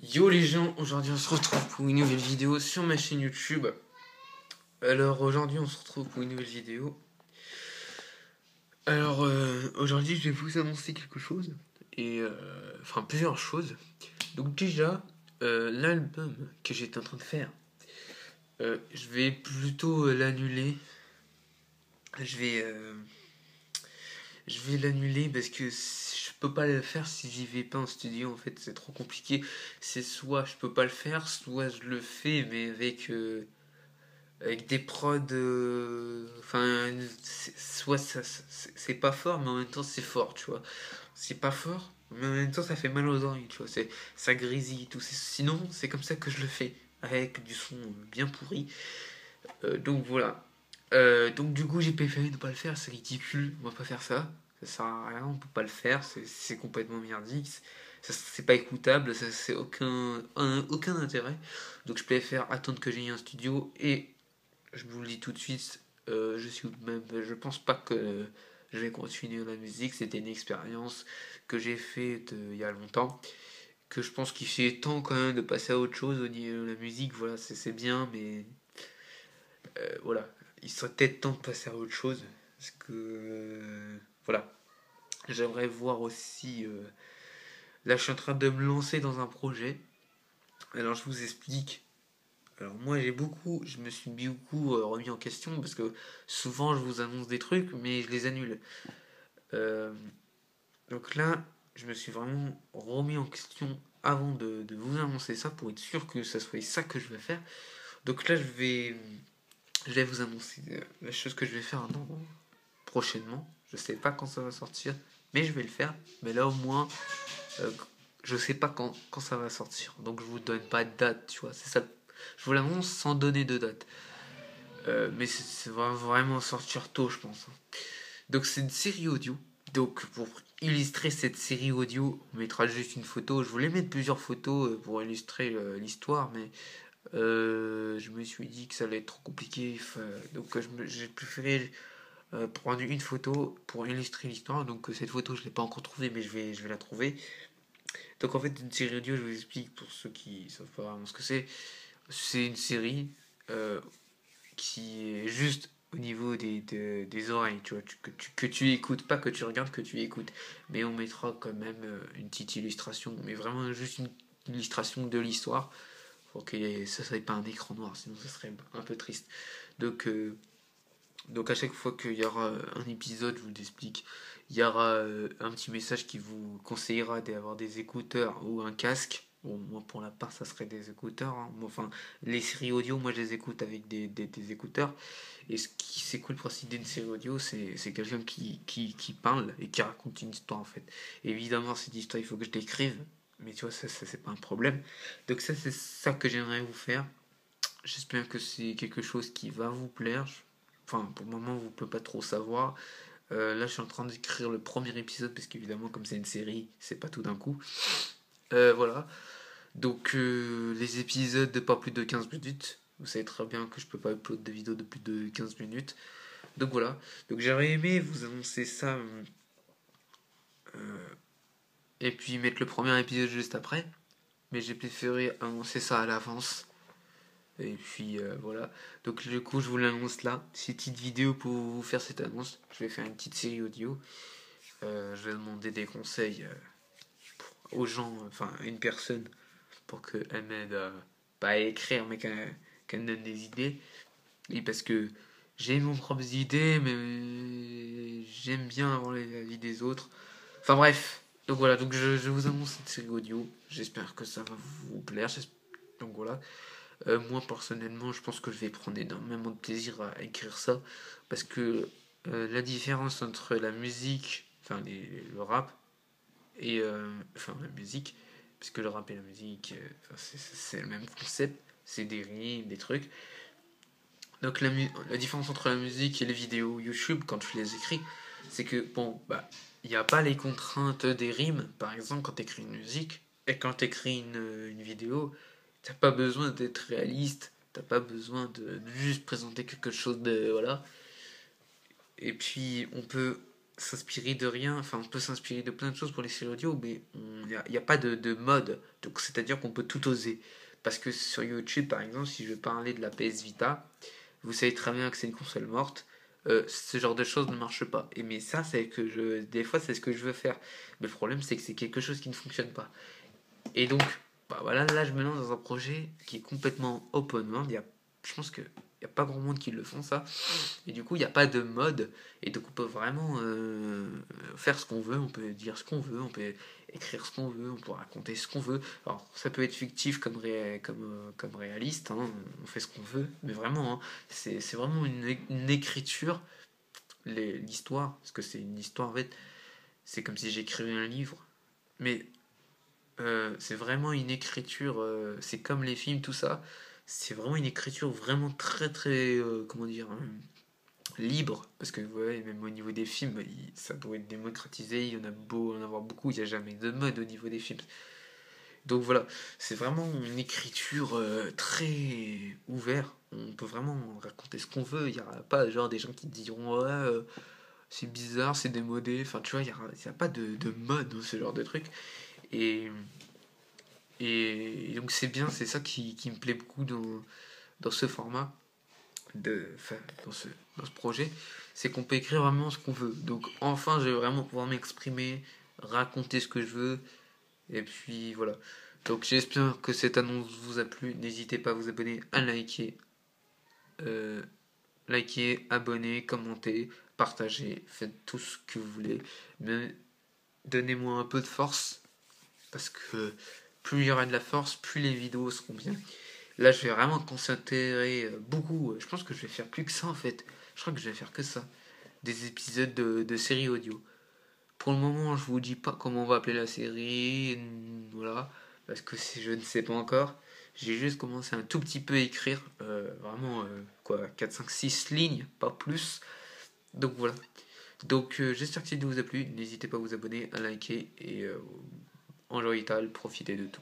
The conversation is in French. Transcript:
Yo les gens, aujourd'hui on se retrouve pour une nouvelle vidéo sur ma chaîne YouTube. Alors aujourd'hui on se retrouve pour une nouvelle vidéo. Alors aujourd'hui je vais vous annoncer quelque chose. Enfin plusieurs choses. Donc déjà, l'album que j'étais en train de faire, je vais plutôt l'annuler. Je vais, euh, je vais l'annuler parce que je peux pas le faire si j'y vais pas en studio. En fait c'est trop compliqué. C'est soit je peux pas le faire, soit je le fais mais avec des prods. Enfin, soit c'est pas fort, mais en même temps c'est fort, tu vois. C'est pas fort, mais en même temps ça fait mal aux oreilles, tu vois. Ça grésille et tout. Sinon, c'est comme ça que je le fais, avec du son bien pourri. Donc voilà. Donc du coup, j'ai préféré ne pas le faire, c'est ridicule, on va pas faire ça. Ça sert à rien, on peut pas le faire, c'est complètement merdique. C'est pas écoutable, ça c'est aucun intérêt. Donc je préfère attendre que j'ai un studio et je vous le dis tout de suite, je pense pas que je vais continuer la musique. C'était une expérience que j'ai faite il y a longtemps. Que je pense qu'il fait temps quand même de passer à autre chose au niveau de la musique. Voilà, c'est bien, mais voilà, il serait peut-être temps de passer à autre chose. Parce que voilà, j'aimerais voir aussi. Là, je suis en train de me lancer dans un projet. Alors, je vous explique. Alors moi je me suis beaucoup remis en question parce que souvent je vous annonce des trucs mais je les annule. Euh, donc là je me suis vraiment remis en question avant de vous annoncer ça pour être sûr que ça soit ça que je vais faire. Donc là je vais vous annoncer la chose que je vais faire prochainement. Je sais pas quand ça va sortir mais je vais le faire. Mais là au moins euh, je sais pas quand ça va sortir. Donc je vous donne pas de date, tu vois. C'est ça. Je vous l'annonce sans donner de date. Mais ça va vraiment sortir tôt, je pense. Donc c'est une série audio. Donc pour illustrer cette série audio, on mettra juste une photo. Je voulais mettre plusieurs photos pour illustrer l'histoire, mais je me suis dit que ça allait être trop compliqué. Donc j'ai préféré prendre une photo pour illustrer l'histoire. Donc cette photo, je ne l'ai pas encore trouvée, mais je vais la trouver. Donc en fait, une série audio, je vous explique pour ceux qui ne savent pas vraiment ce que c'est. C'est une série euh, qui est juste au niveau des oreilles, tu vois, que tu écoutes, pas que tu regardes, que tu écoutes. Mais on mettra quand même une petite illustration, mais vraiment juste une illustration de l'histoire, pour que ça soit pas un écran noir, sinon ça serait un peu triste. Donc, euh, donc à chaque fois qu'il y aura un épisode, je vous l'explique, il y aura un petit message qui vous conseillera d'avoir des écouteurs ou un casque. Bon, moi pour la part, ça serait des écouteurs, hein. Enfin, les séries audio, moi je les écoute avec des écouteurs. Et ce qui c'est cool le principe d'une série audio, c'est quelqu'un qui parle et qui raconte une histoire en fait. Évidemment, cette histoire, il faut que je l'écrive, mais tu vois, ça c'est pas un problème. Donc ça, c'est ça que j'aimerais vous faire. J'espère que c'est quelque chose qui va vous plaire. Enfin, pour le moment, vous ne pouvez pas trop savoir. Là, je suis en train d'écrire le premier épisode parce qu'évidemment, comme c'est une série, c'est pas tout d'un coup. Voilà. Donc, les épisodes de pas plus de 15 minutes. Vous savez très bien que je peux pas upload de vidéos de plus de 15 minutes. Donc voilà. Donc j'aurais aimé vous annoncer ça et puis mettre le premier épisode juste après. Mais j'ai préféré annoncer ça à l'avance. Et puis voilà. Donc du coup, je vous l'annonce là. Cette petite vidéo pour vous faire cette annonce. Je vais faire une petite série audio. Je vais demander des conseils aux gens, enfin à une personne, pour qu'elle m'aide pas à écrire, mais qu'elle me donne des idées. Et parce que j'ai mes propres idées, mais j'aime bien avoir l'avis des autres. Enfin bref. Donc voilà, donc je vous annonce cette série audio. J'espère que ça va vous plaire. Donc voilà. Moi personnellement, je pense que je vais prendre énormément de plaisir à écrire ça parce que la différence entre la musique, enfin le rap et enfin la musique, puisque le rap et la musique, c'est le même concept, c'est des rimes, des trucs. Donc la différence entre la musique et les vidéos YouTube quand tu les écris, c'est que bon bah il n'y a pas les contraintes des rimes, par exemple quand tu écris une musique et quand tu écris une vidéo, t'as pas besoin d'être réaliste, t'as pas besoin de juste présenter quelque chose de voilà. Et puis on peut s'inspirer de rien, enfin on peut s'inspirer de plein de choses pour les séries audio, mais il n'y a pas de mode, donc c'est-à-dire qu'on peut tout oser. Parce que sur YouTube par exemple, si je veux parler de la PS Vita, vous savez très bien que c'est une console morte, ce genre de choses ne marche pas. Et mais ça, c'est que des fois c'est ce que je veux faire. Mais le problème c'est que c'est quelque chose qui ne fonctionne pas. Et donc, bah voilà, là je me lance dans un projet qui est complètement open world. Je pense qu'il n'y a pas grand monde qui le font ça. Et du coup, il n'y a pas de mode. Et donc, on peut vraiment faire ce qu'on veut. On peut dire ce qu'on veut. On peut écrire ce qu'on veut. On peut raconter ce qu'on veut. Alors, ça peut être fictif comme réaliste. Hein, on fait ce qu'on veut. Mais vraiment, hein, c'est vraiment une écriture. L'histoire, parce que c'est une histoire en fait. C'est comme si j'écrivais un livre. Mais c'est vraiment une écriture. C'est comme les films, tout ça. C'est vraiment une écriture vraiment très très. Comment dire hein, libre, parce que ouais, même au niveau des films, ça doit être démocratisé, il y en a beau en avoir beaucoup, il n'y a jamais de mode au niveau des films. Donc voilà, c'est vraiment une écriture très ouverte, on peut vraiment raconter ce qu'on veut, il n'y aura pas genre des gens qui diront ouais, c'est bizarre, c'est démodé, enfin tu vois, il y a pas de mode dans ce genre de truc. Et, et donc c'est bien, c'est ça qui me plaît beaucoup dans ce format enfin, dans ce projet, c'est qu'on peut écrire vraiment ce qu'on veut. Donc enfin, je vais vraiment pouvoir m'exprimer, raconter ce que je veux, et puis voilà. Donc j'espère que cette annonce vous a plu. N'hésitez pas à vous abonner, à euh, liker, abonner, commenter, partager, faites tout ce que vous voulez. Mais donnez-moi un peu de force, parce que plus il y aura de la force, plus les vidéos seront bien. Là, je vais vraiment concentrer beaucoup. Je pense que je vais faire plus que ça en fait. Je crois que je vais faire que ça. Des épisodes de séries audio. Pour le moment, je vous dis pas comment on va appeler la série. Voilà. Parce que je ne sais pas encore. J'ai juste commencé un tout petit peu à écrire. Vraiment, quoi, 4, 5, 6 lignes, pas plus. Donc voilà. Donc j'espère que cette vidéo vous a plu. N'hésitez pas à vous abonner, à liker et enjoy Ital, profitez de tout.